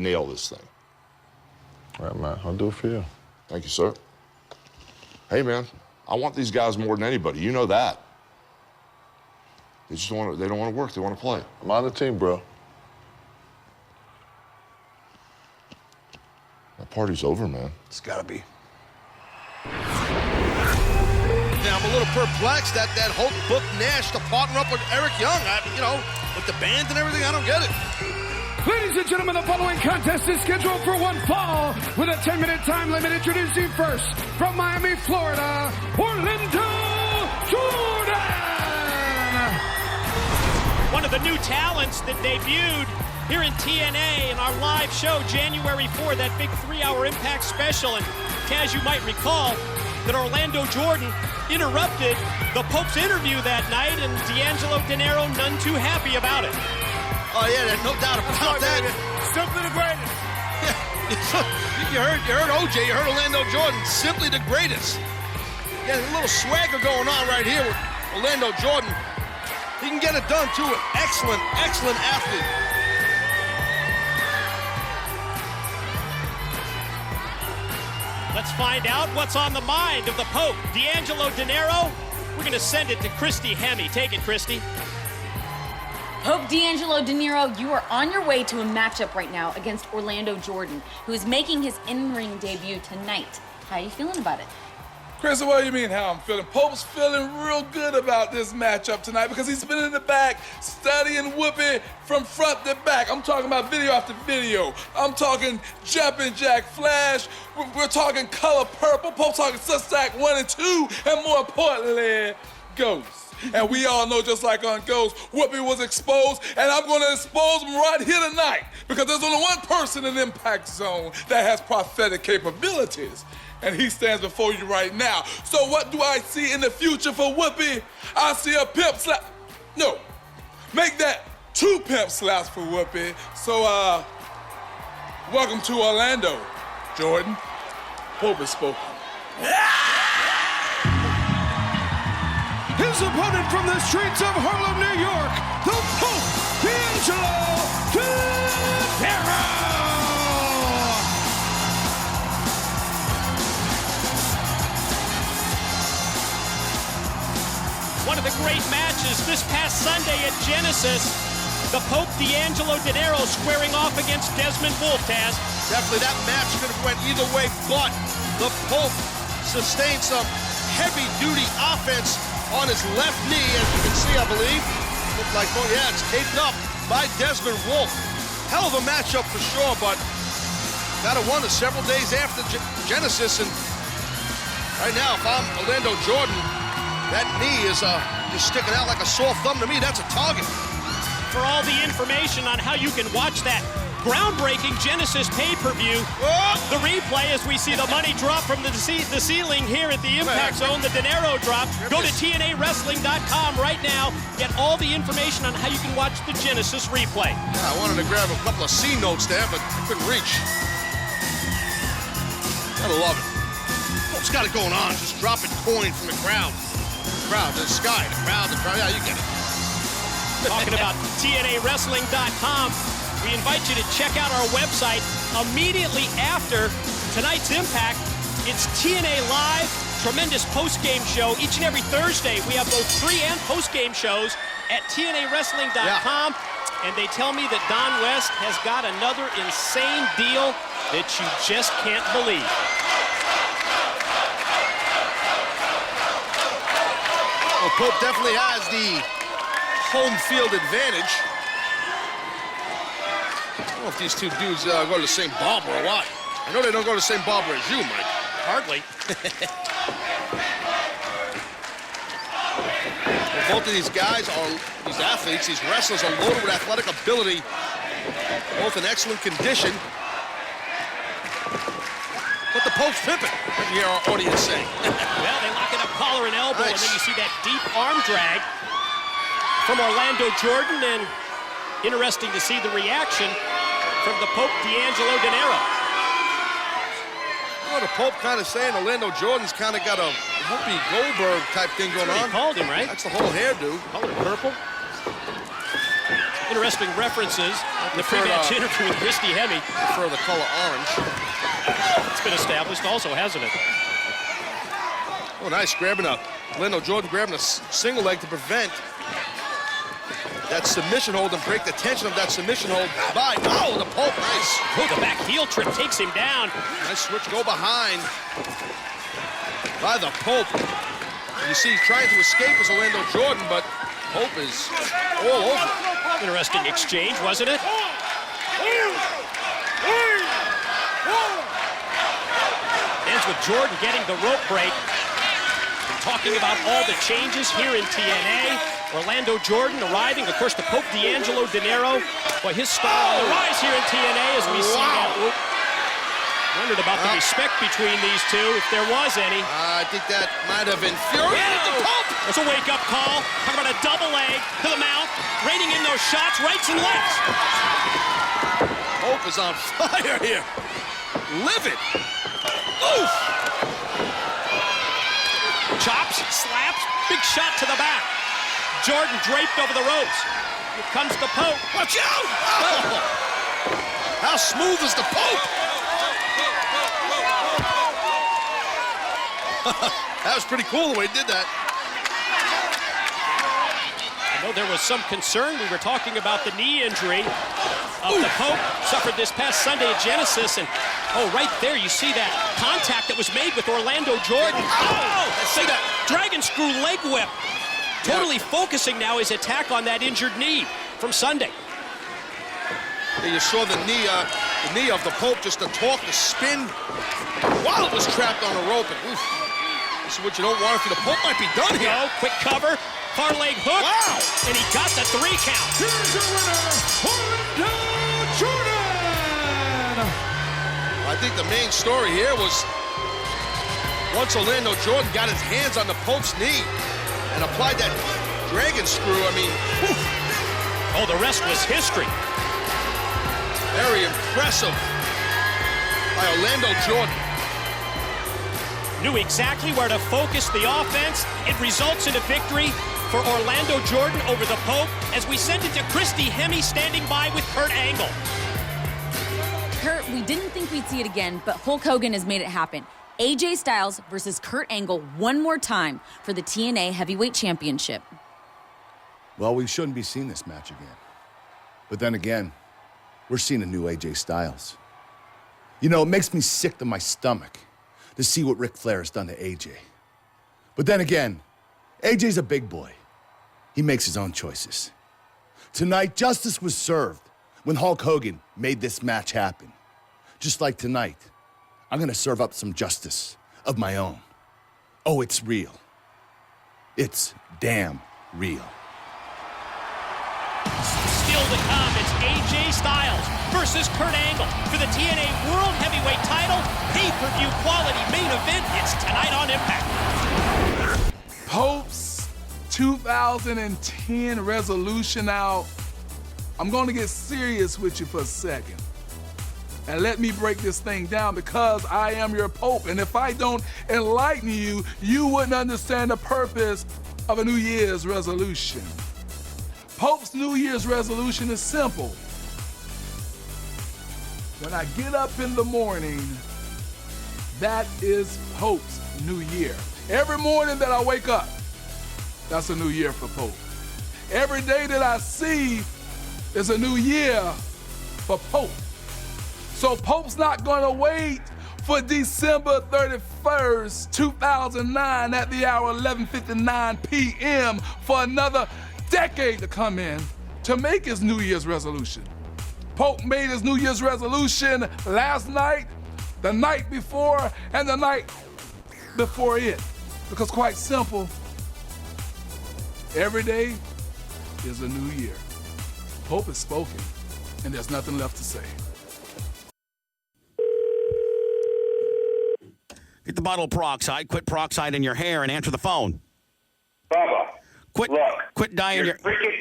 nail this thing. All right, man. I'll do it for you. Thank you, sir. Hey, man, I want these guys more than anybody. You know that. They just don't want to, they don't want to work. They want to play. I'm on the team, bro. That party's over, man. It's gotta be. Now, I'm a little perplexed that Hope booked Nash to partner up with Eric Young. You know, with the band and everything, I don't get it. Ladies and gentlemen, the following contest is scheduled for one fall with a 10-minute time limit. Introducing first, from Miami, Florida, Orlando Jordan! One of the new talents that debuted here in TNA in our live show January 4, that big 3-hour Impact special. And Kaz, you might recall that Orlando Jordan interrupted the Pope's interview that night, and D'Angelo Dinero none too happy about it. Oh, yeah, there's no doubt about that. Simply the greatest. Yeah, you heard OJ, you heard Orlando Jordan, simply the greatest. Yeah, there's a little swagger going on right here with Orlando Jordan. He can get it done, too. An excellent, excellent athlete. Let's find out what's on the mind of the Pope. D'Angelo Dinero, we're going to send it to Christy Hemme. Take it, Christy. Pope D'Angelo Dinero, you are on your way to a matchup right now against Orlando Jordan, who is making his in-ring debut tonight. How are you feeling about it? Chris, what do you mean how I'm feeling? Pope's feeling real good about this matchup tonight because he's been in the back studying Whoopi from front to back. I'm talking about video after video. I'm talking jumping jack flash. We're talking color purple. Pope's talking Sustack 1 and 2, and more importantly, Ghost. And we all know, just like on Ghost, Whoopi was exposed, and I'm going to expose him right here tonight because there's only one person in Impact Zone that has prophetic capabilities. And he stands before you right now. So what do I see in the future for Whoopi? I see a pimp slap. No, make that 2 pimp slaps for Whoopi. So, welcome to Orlando, Jordan. Pope has spoken. His opponent from the streets of Harlem, New York, the Pope, D'Angelo Dinero! One of the great matches this past Sunday at Genesis. The Pope D'Angelo Dinero squaring off against Desmond Wolfe, Taz. Definitely that match could have went either way, but the Pope sustained some heavy-duty offense on his left knee, as you can see, I believe. Looked like, oh yeah, it's taped up by Desmond Wolfe. Hell of a matchup for sure, but got to wonder several days after Genesis, and right now, if I'm Orlando Jordan, that knee is just sticking out like a sore thumb to me. That's a target. For all the information on how you can watch that groundbreaking Genesis pay-per-view, the replay as we see the money drop from the ceiling here at the Impact Zone, the Dinero drop. Go to TNAWrestling.com right now. Get all the information on how you can watch the Genesis replay. Yeah, I wanted to grab a couple of C notes there, but I couldn't reach. Gotta love it. What's got it going on? Just dropping coin from the crowd. The sky, the crowd, yeah, you get it. Talking about TNAWrestling.com, we invite you to check out our website immediately after tonight's Impact. It's TNA Live, tremendous post-game show. Each and every Thursday, we have both pre- and post-game shows at TNAWrestling.com. Yeah. And they tell me that Don West has got another insane deal that you just can't believe. Well, Pope definitely has the home field advantage. I don't know if these two dudes go to the same barber or what. I know they don't go to the same barber as you, Mike. Hardly. Well, both of these guys are, these athletes, these wrestlers are loaded with athletic ability, both in excellent condition. But the Pope's pimping, as you hear our audience saying. Well, they lock it up collar and elbow, nice. And then you see that deep arm drag from Orlando Jordan, and interesting to see the reaction from the Pope D'Angelo Dinero. You know, the Pope kind of saying Orlando Jordan's kind of got a Whoopi Goldberg type thing going on. He called him, right? That's the whole hairdo. Color purple. Interesting references. The pre-match interview with Christy Hemme. For the color orange. It's been established also, hasn't it? Oh, nice. Orlando Jordan grabbing a single leg to prevent that submission hold and break the tension of that submission hold by, oh, the Pope, nice. Oh, the back heel trip takes him down. Nice switch, go behind by the Pope. You see, he's trying to escape as Orlando Jordan, but Pope is all over. Interesting exchange, wasn't it? Ends with Jordan getting the rope break. Talking about all the changes here in TNA. Orlando Jordan arriving. Of course, the Pope D'Angelo Dinero. Boy, his star on the rise here in TNA as we see now. Wondered about the respect between these two, if there was any. I think that might have infuriated the Pope. That's a wake-up call. Talk about a double leg to the mouth, raiding in those shots, rights and lefts. Pope is on fire here. Livid. Oof. Chops, slaps, big shot to the back. Jordan draped over the ropes. Here comes the Pope. Watch out! Oh. How smooth is the Pope? That was pretty cool the way he did that. I know there was some concern. We were talking about the knee injury of the Pope. Suffered this past Sunday at Genesis. And, oh, right there you see that contact that was made with Orlando Jordan. Oh! See that dragon screw leg whip. Totally focusing now his attack on that injured knee from Sunday. Yeah, you saw the knee of the Pope, just the torque, the spin, while it was trapped on the rope. And, oof, this is what you don't want if the Pope might be done here. No, quick cover, far leg hook. Wow! And he got the 3 count. Here's your winner, Orlando Jordan! I think the main story here was once Orlando Jordan got his hands on the Pope's knee and applied that dragon screw, I mean, whew. Oh, the rest was history. Very impressive by Orlando Jordan. Knew exactly where to focus the offense. It results in a victory for Orlando Jordan over the Pope as we send it to Christy Hemme standing by with Kurt Angle. Kurt, we didn't think we'd see it again, but Hulk Hogan has made it happen. AJ Styles versus Kurt Angle one more time for the TNA Heavyweight Championship. Well, we shouldn't be seeing this match again. But then again, we're seeing a new AJ Styles. You know, it makes me sick to my stomach to see what Ric Flair has done to AJ. But then again, AJ's a big boy. He makes his own choices. Tonight, justice was served when Hulk Hogan made this match happen. Just like tonight, I'm gonna serve up some justice of my own. Oh, it's real. It's damn real. Still to come, it's AJ Styles versus Kurt Angle for the TNA World Heavyweight title. Pay-per-view quality main event. It's tonight on Impact. Pope's 2010 resolution out. I'm going to get serious with you for a second. And let me break this thing down because I am your Pope. And if I don't enlighten you, you wouldn't understand the purpose of a New Year's resolution. Pope's New Year's resolution is simple. When I get up in the morning, that is Pope's New Year. Every morning that I wake up, that's a new year for Pope. Every day that I see is a new year for Pope. So Pope's not gonna wait for December 31st, 2009 at the hour 11:59 p.m. for another decade to come in to make his New Year's resolution. Pope made his New Year's resolution last night, the night before, and the night before it. Because quite simple, every day is a new year. Pope has spoken, and there's nothing left to say. Get the bottle of peroxide, quit peroxide in your hair, and answer the phone. Bubba, Quit look, dyeing you're your... freaking